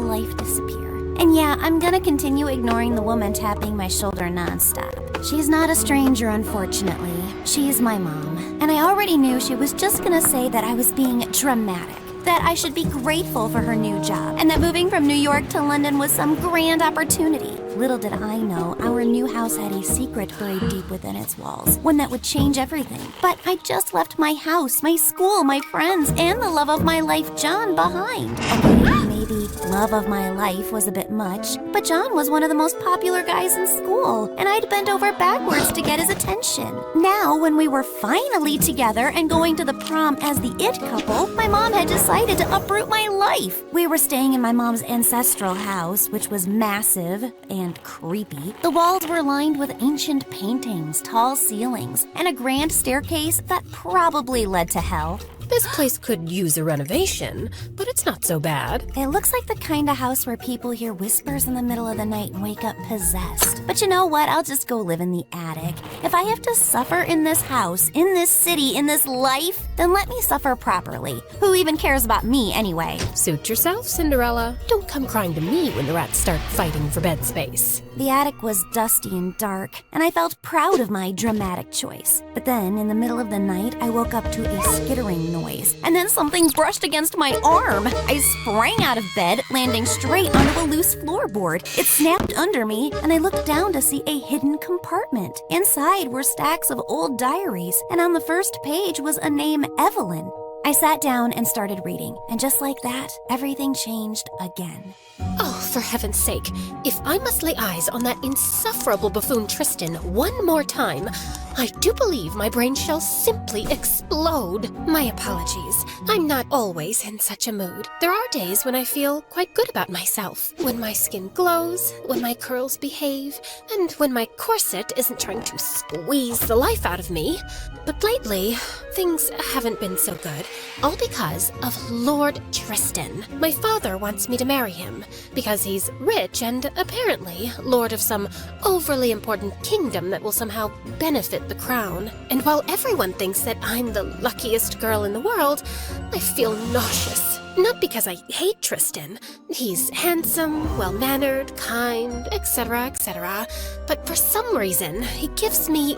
life disappear. And yeah, I'm gonna continue ignoring the woman tapping my shoulder nonstop. She's not a stranger, unfortunately. She's my mom. And I already knew she was just gonna say that I was being dramatic, that I should be grateful for her new job, and that moving from New York to London was some grand opportunity. Little did I know, our new house had a secret buried deep within its walls, one that would change everything. But I just left my house, my school, my friends, and the love of my life, John, behind. Okay, maybe love of my life was a bit much, but John was one of the most popular guys in school, and I'd bent over backwards to get his attention. Now, when we were finally together and going to the prom as the it couple, my mom had decided to uproot my life. We were staying in my mom's ancestral house, which was massive and creepy. The walls were lined with ancient paintings, tall ceilings, and a grand staircase that probably led to hell. This place could use a renovation, but it's not so bad. It looks like the kind of house where people hear whispers in the middle of the night and wake up possessed. But you know what? I'll just go live in the attic. If I have to suffer in this house, in this city, in this life, then let me suffer properly. Who even cares about me anyway? Suit yourself, Cinderella. Don't come crying to me when the rats start fighting for bed space. The attic was dusty and dark, and I felt proud of my dramatic choice. But then, in the middle of the night, I woke up to a skittering noise, and then something brushed against my arm. I sprang out of bed, landing straight onto a loose floorboard. It snapped under me, and I looked down to see a hidden compartment. Inside were stacks of old diaries, and on the first page was a name, Evelyn. I sat down and started reading, and just like that, everything changed again. Oh, for heaven's sake, if I must lay eyes on that insufferable buffoon Tristan one more time, I do believe my brain shall simply explode. My apologies. I'm not always in such a mood. There are days when I feel quite good about myself, when my skin glows, when my curls behave, and when my corset isn't trying to squeeze the life out of me. But lately, things haven't been so good, all because of Lord Tristan. My father wants me to marry him, because he's rich and apparently lord of some overly important kingdom that will somehow benefit the crown. And while everyone thinks that I'm the luckiest girl in the world, I feel nauseous. Not because I hate Tristan. He's handsome, well-mannered, kind, etc., etc. But for some reason, he gives me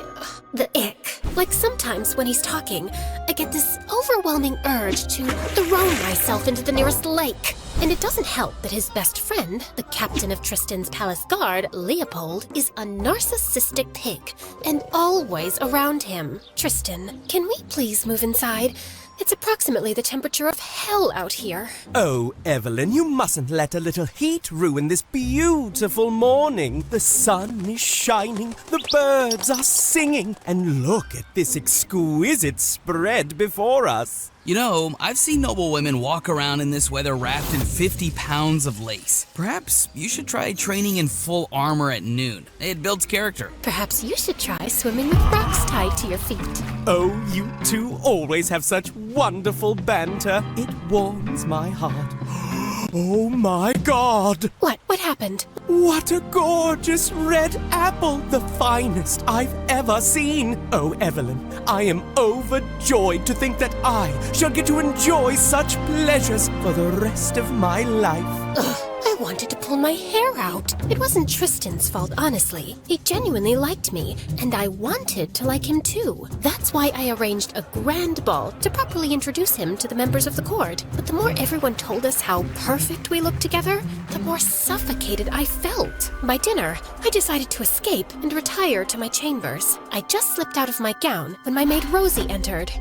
the ick. Like sometimes when he's talking, I get this overwhelming urge to throw myself into the nearest lake. And it doesn't help that his best friend, the captain of Tristan's palace guard, Leopold, is a narcissistic pig, and always around him. Tristan, can we please move inside? It's approximately the temperature of hell out here. Oh, Evelyn, you mustn't let a little heat ruin this beautiful morning. The sun is shining, the birds are singing, and look at this exquisite spread before us. You know, I've seen noble women walk around in this weather wrapped in 50 pounds of lace. Perhaps you should try training in full armor at noon. It builds character. Perhaps you should try swimming with rocks tied to your feet. Oh, you two always have such wonderful banter. It warms my heart. Oh my God! What happened? What a gorgeous red apple! The finest I've ever seen! Oh, Evelyn, I am overjoyed to think that I shall get to enjoy such pleasures for the rest of my life. Ugh, I wanted to pull my hair out. It wasn't Tristan's fault, honestly. He genuinely liked me, and I wanted to like him too. That's why I arranged a grand ball to properly introduce him to the members of the court. But the more everyone told us how perfect we looked together, the more suffocated I felt. By dinner, I decided to escape and retire to my chambers. I just slipped out of my gown when my maid Rosie entered.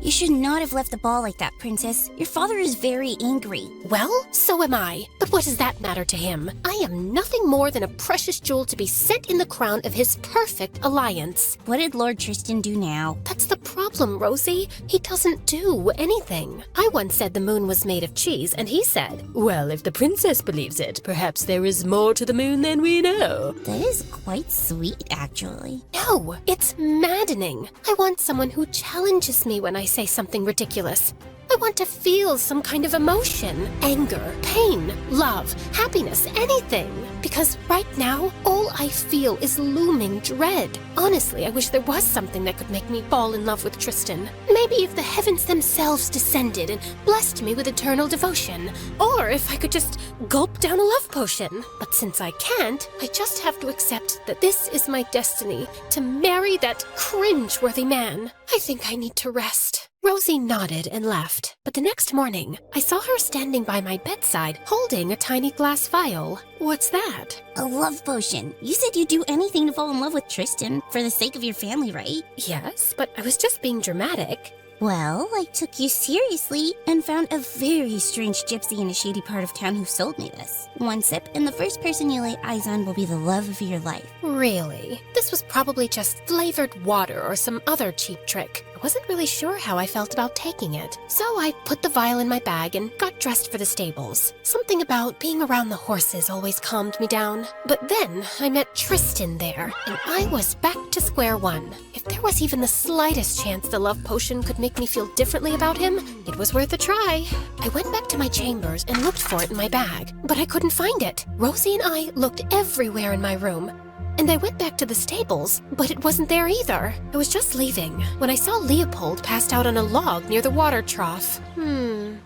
You should not have left the ball like that, Princess. Your father is very angry. Well, so am I. But what does that matter to him? I am nothing more than a precious jewel to be set in the crown of his perfect alliance. What did Lord Tristan do now? That's the problem, Rosie. He doesn't do anything. I once said the moon was made of cheese, and he said, well, if the princess believes it, perhaps there is more to the moon than we know. That is quite sweet, actually. No, it's maddening. I want someone who challenges me when I say something ridiculous. I want to feel some kind of emotion. Anger, pain, love, happiness, anything. Because right now, all I feel is looming dread. Honestly, I wish there was something that could make me fall in love with Tristan. Maybe if the heavens themselves descended and blessed me with eternal devotion. Or if I could just gulp down a love potion. But since I can't, I just have to accept that this is my destiny, to marry that cringe-worthy man. I think I need to rest. Rosie nodded and left, but the next morning, I saw her standing by my bedside holding a tiny glass vial. What's that? A love potion. You said you'd do anything to fall in love with Tristan for the sake of your family, right? Yes, but I was just being dramatic. Well, I took you seriously and found a very strange gypsy in a shady part of town who sold me this. One sip, and the first person you lay eyes on will be the love of your life. Really? This was probably just flavored water or some other cheap trick. I wasn't really sure how I felt about taking it, so I put the vial in my bag and got dressed for the stables. Something about being around the horses always calmed me down. But then I met Tristan there, and I was back to square one. If there was even the slightest chance the love potion could make me feel differently about him, it was worth a try. I went back to my chambers and looked for it in my bag, but I couldn't find it. Rosie and I looked everywhere in my room. And I went back to the stables, but it wasn't there either. I was just leaving when I saw Leopold passed out on a log near the water trough.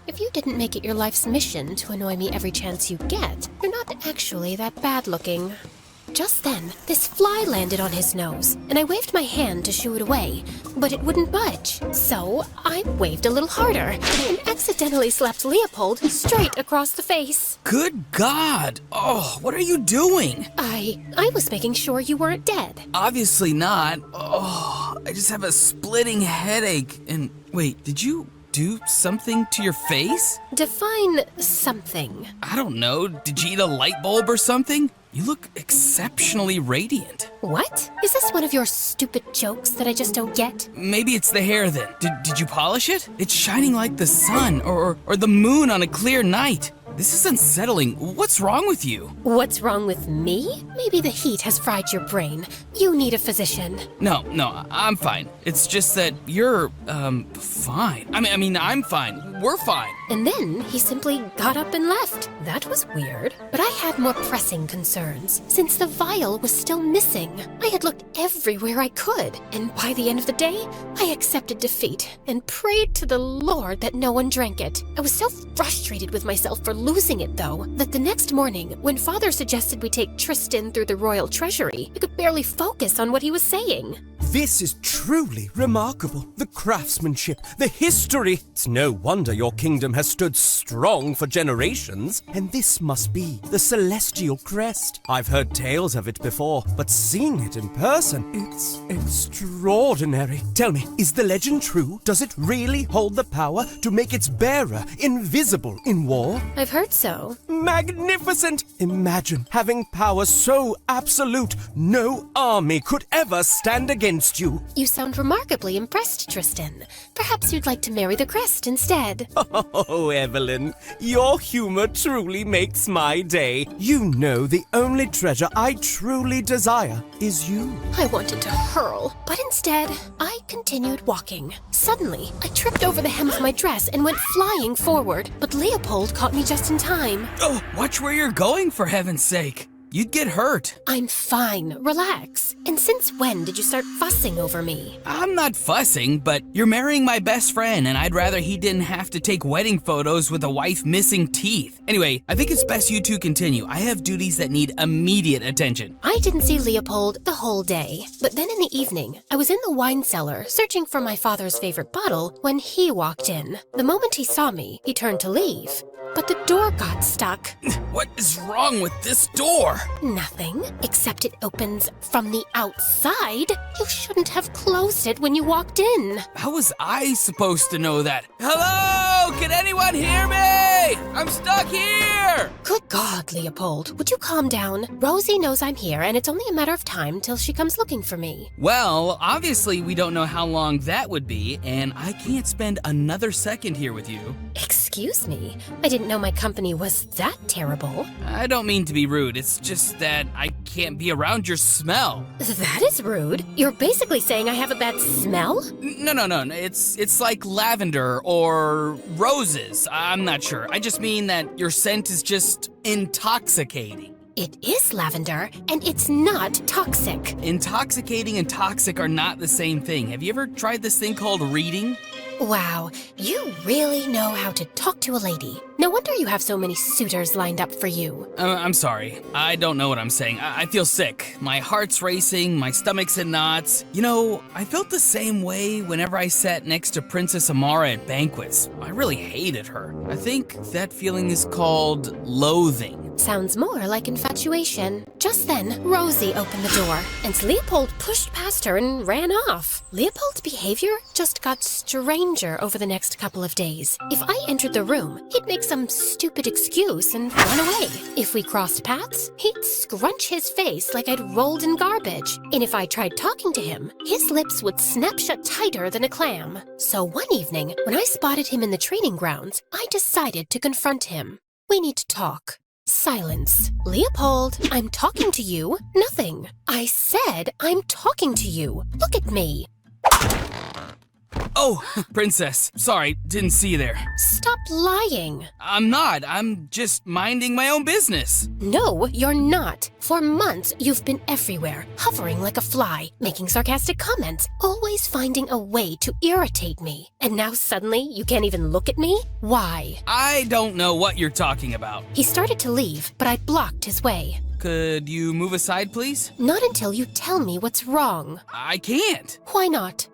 If you didn't make it your life's mission to annoy me every chance you get, you're not actually that bad looking. Just then, this fly landed on his nose, and I waved my hand to shoo it away, but it wouldn't budge. So I waved a little harder and accidentally slapped Leopold straight across the face. Good God! Oh, what are you doing? I was making sure you weren't dead. Obviously not. Oh, I just have a splitting headache. And wait, did you do something to your face? Define something. I don't know. Did you eat a light bulb or something? You look exceptionally radiant. What? Is this one of your stupid jokes that I just don't get? Maybe it's the hair then. Did you polish it? It's shining like the sun or the moon on a clear night. This is unsettling. What's wrong with you? What's wrong with me? Maybe the heat has fried your brain. You need a physician. No, I'm fine. It's just that you're, fine. I mean, I'm fine. We're fine. And then he simply got up and left. That was weird. But I had more pressing concerns, since the vial was still missing. I had looked everywhere I could, and by the end of the day, I accepted defeat and prayed to the Lord that no one drank it. I was so frustrated with myself for losing it, though, that the next morning, when Father suggested we take Tristan through the royal treasury, I could barely focus on what he was saying. This is truly remarkable. The craftsmanship, the history. It's no wonder your kingdom has stood strong for generations. And this must be the celestial crest. I've heard tales of it before, but seeing it in person, it's extraordinary. Tell me, is the legend true? Does it really hold the power to make its bearer invisible in war? I've heard so. Magnificent! Imagine having power so absolute, no army could ever stand against you. You sound remarkably impressed, Tristan. Perhaps you'd like to marry the crest instead. Oh, Evelyn, your humor truly makes my day. You know the only treasure I truly desire is you. I wanted to hurl, but instead, I continued walking. Suddenly, I tripped over the hem of my dress and went flying forward, but Leopold caught me just in time. Oh, watch where you're going, for heaven's sake. You'd get hurt. I'm fine. Relax. And since when did you start fussing over me? I'm not fussing, but you're marrying my best friend, and I'd rather he didn't have to take wedding photos with a wife missing teeth. Anyway, I think it's best you two continue. I have duties that need immediate attention. I didn't see Leopold the whole day, but then in the evening, I was in the wine cellar searching for my father's favorite bottle when he walked in. The moment he saw me, he turned to leave, but the door got stuck. What is wrong with this door? Nothing, except it opens from the outside. You shouldn't have closed it when you walked in. How was I supposed to know that? Hello? Can anyone hear me? I'm stuck here! Good God, Leopold, would you calm down? Rosie knows I'm here, and it's only a matter of time till she comes looking for me. Well, obviously we don't know how long that would be, and I can't spend another second here with you. Excuse me? I didn't know my company was that terrible. I don't mean to be rude, it's just that I can't be around your smell. That is rude. You're basically saying I have a bad smell? No, it's like lavender or roses. I'm not sure. I just mean that your scent is just intoxicating. It is lavender, and it's not toxic. Intoxicating and toxic are not the same thing. Have you ever tried this thing called reading? Wow, you really know how to talk to a lady. No wonder you have so many suitors lined up for you. I'm sorry. I don't know what I'm saying. I feel sick. My heart's racing, my stomach's in knots. You know, I felt the same way whenever I sat next to Princess Amara at banquets. I really hated her. I think that feeling is called loathing. Sounds more like infatuation. Just then, Rosie opened the door, and Leopold pushed past her and ran off. Leopold's behavior just got stranger over the next couple of days. If I entered the room, he'd make some stupid excuse and run away. If we crossed paths, he'd scrunch his face like I'd rolled in garbage. And if I tried talking to him, his lips would snap shut tighter than a clam. So one evening, when I spotted him in the training grounds, I decided to confront him. We need to talk. Silence. Leopold, I'm talking to you. Nothing. I said I'm talking to you. Look at me. Oh, Princess. Sorry, didn't see you there. Stop lying. I'm not. I'm just minding my own business. No, you're not. For months, you've been everywhere, hovering like a fly, making sarcastic comments, always finding a way to irritate me. And now suddenly, you can't even look at me? Why? I don't know what you're talking about. He started to leave, but I blocked his way. Could you move aside, please? Not until you tell me what's wrong. I can't. Why not?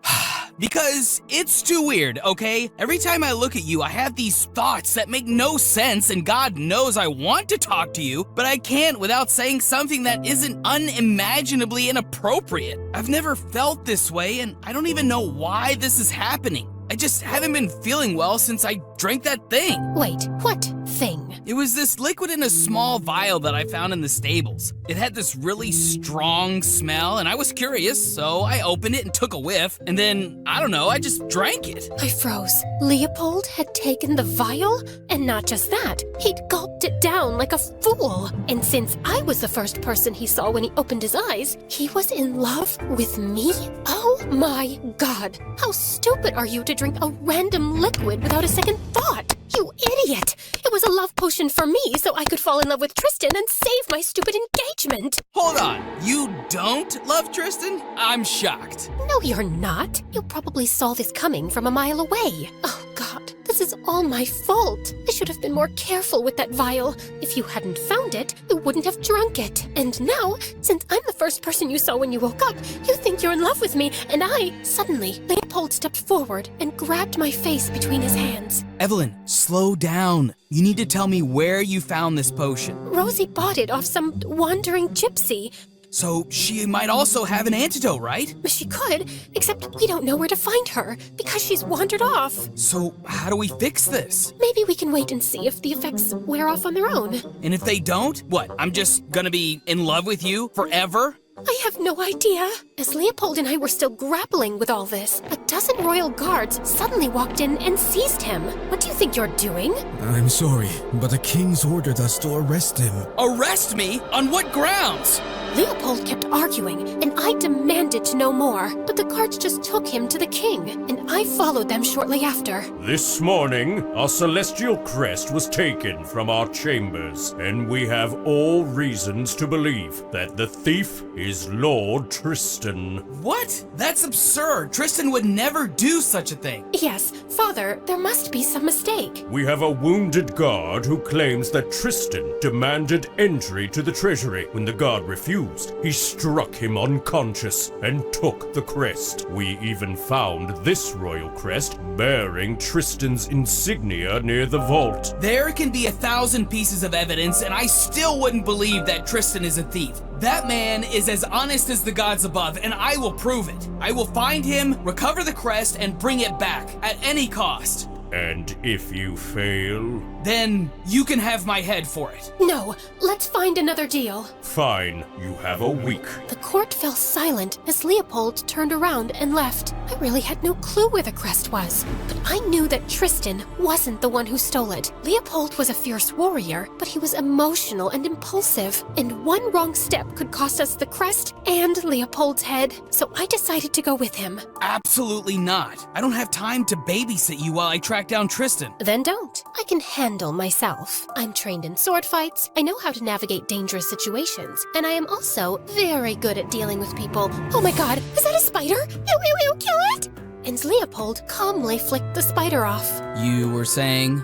Because it's too weird, okay? Every time I look at you, I have these thoughts that make no sense, and God knows I want to talk to you, but I can't without saying something that isn't unimaginably inappropriate. I've never felt this way, and I don't even know why this is happening. I just haven't been feeling well since I drank that thing. Wait, what thing? It was this liquid in a small vial that I found in the stables. It had this really strong smell, and I was curious, so I opened it and took a whiff, and then, I don't know, I just drank it. I froze. Leopold had taken the vial, and not just that, he'd gulped it down like a fool. And since I was the first person he saw when he opened his eyes, he was in love with me? Oh my God, how stupid are you to drink a random liquid without a second thought? You idiot! It was a love potion for me so I could fall in love with Tristan and save my stupid engagement! Hold on, you don't love Tristan? I'm shocked. No, you're not. You probably saw this coming from a mile away. Oh, God, this is all my fault. I should have been more careful with that vial. If you hadn't found it, you wouldn't have drunk it. And now, since I'm the first person you saw when you woke up, you think you're in love with me, and Suddenly, Leopold stepped forward and grabbed my face between his hands. Evelyn, slow down. You need to tell me where you found this potion. Rosie bought it off some wandering gypsy. So she might also have an antidote, right? She could, except we don't know where to find her because she's wandered off. So how do we fix this? Maybe we can wait and see if the effects wear off on their own. And if they don't, what? I'm just gonna be in love with you forever? I have no idea. As Leopold and I were still grappling with all this, a dozen royal guards suddenly walked in and seized him. What do you think you're doing? I'm sorry, but the king's ordered us to arrest him. Arrest me? On what grounds? Leopold kept arguing, and I demanded to know more, but the guards just took him to the king, and I followed them shortly after. This morning, our celestial crest was taken from our chambers, and we have all reasons to believe that the thief is Lord Tristan. What? That's absurd. Tristan would never do such a thing. Yes, Father, there must be some mistake. We have a wounded guard who claims that Tristan demanded entry to the treasury. When the guard refused, he struck him unconscious and took the crest. We even found this royal crest bearing Tristan's insignia near the vault. There can be 1,000 pieces of evidence, and I still wouldn't believe that Tristan is a thief. That man is as honest as the gods above, and I will prove it. I will find him, recover the crest, and bring it back at any cost. And if you fail? Then you can have my head for it. No, let's find another deal. Fine, you have a week. The court fell silent as Leopold turned around and left. I really had no clue where the crest was, but I knew that Tristan wasn't the one who stole it. Leopold was a fierce warrior, but he was emotional and impulsive, and one wrong step could cost us the crest and Leopold's head. So I decided to go with him. Absolutely not. I don't have time to babysit you while I track down Tristan. Then don't. I can handle myself. I'm trained in sword fights, I know how to navigate dangerous situations, and I am also very good at dealing with people. Oh my god, is that a spider? Ew, ew, ew, kill it! And Leopold calmly flicked the spider off. You were saying?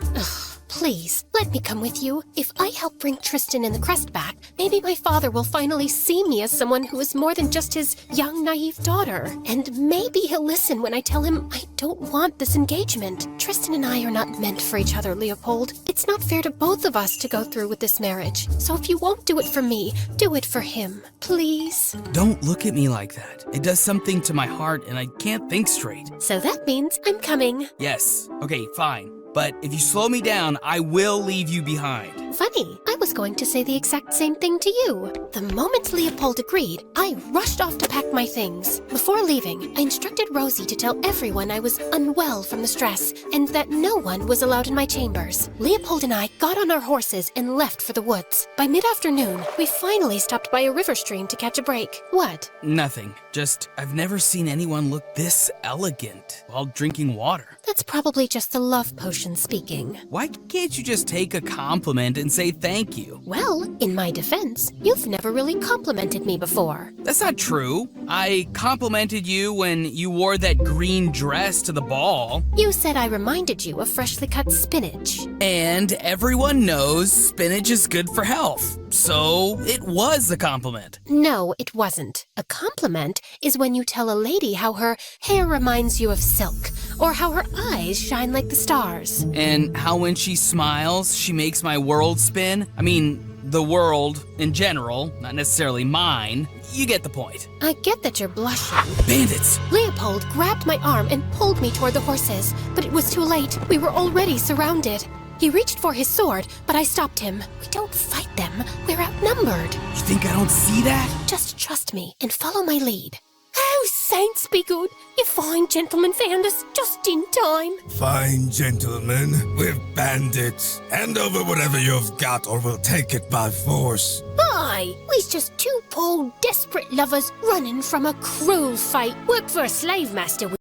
Please, let me come with you. If I help bring Tristan and the crest back, maybe my father will finally see me as someone who is more than just his young, naive daughter. And maybe he'll listen when I tell him I don't want this engagement. Tristan and I are not meant for each other, Leopold. It's not fair to both of us to go through with this marriage. So if you won't do it for me, do it for him. Please. Don't look at me like that. It does something to my heart and I can't think straight. So that means I'm coming. Yes. Okay, fine. But if you slow me down, I will leave you behind. Funny, I was going to say the exact same thing to you. The moment Leopold agreed, I rushed off to pack my things. Before leaving, I instructed Rosie to tell everyone I was unwell from the stress and that no one was allowed in my chambers. Leopold and I got on our horses and left for the woods. By mid-afternoon, we finally stopped by a river stream to catch a break. What? Nothing. Just, I've never seen anyone look this elegant while drinking water. That's probably just the love potion speaking. Why can't you just take a compliment and say thank you? Well, in my defense, you've never really complimented me before. That's not true. I complimented you when you wore that green dress to the ball. You said I reminded you of freshly cut spinach. And everyone knows spinach is good for health. So it was a compliment. No, it wasn't. A compliment is when you tell a lady how her hair reminds you of silk, or how her eyes shine like the stars. And how when she smiles, she makes my world spin. I mean, the world in general, not necessarily mine. You get the point. I get that you're blushing. Bandits! Leopold grabbed my arm and pulled me toward the horses, but it was too late. We were already surrounded. He reached for his sword, but I stopped him. We don't fight them. We're outnumbered. You think I don't see that? Just trust me and follow my lead. Oh, saints be good. You fine gentlemen found us just in time. Fine, gentlemen. We're bandits. Hand over whatever you've got or we'll take it by force. Aye, we's just two poor, desperate lovers running from a cruel fate. Work for a slave master.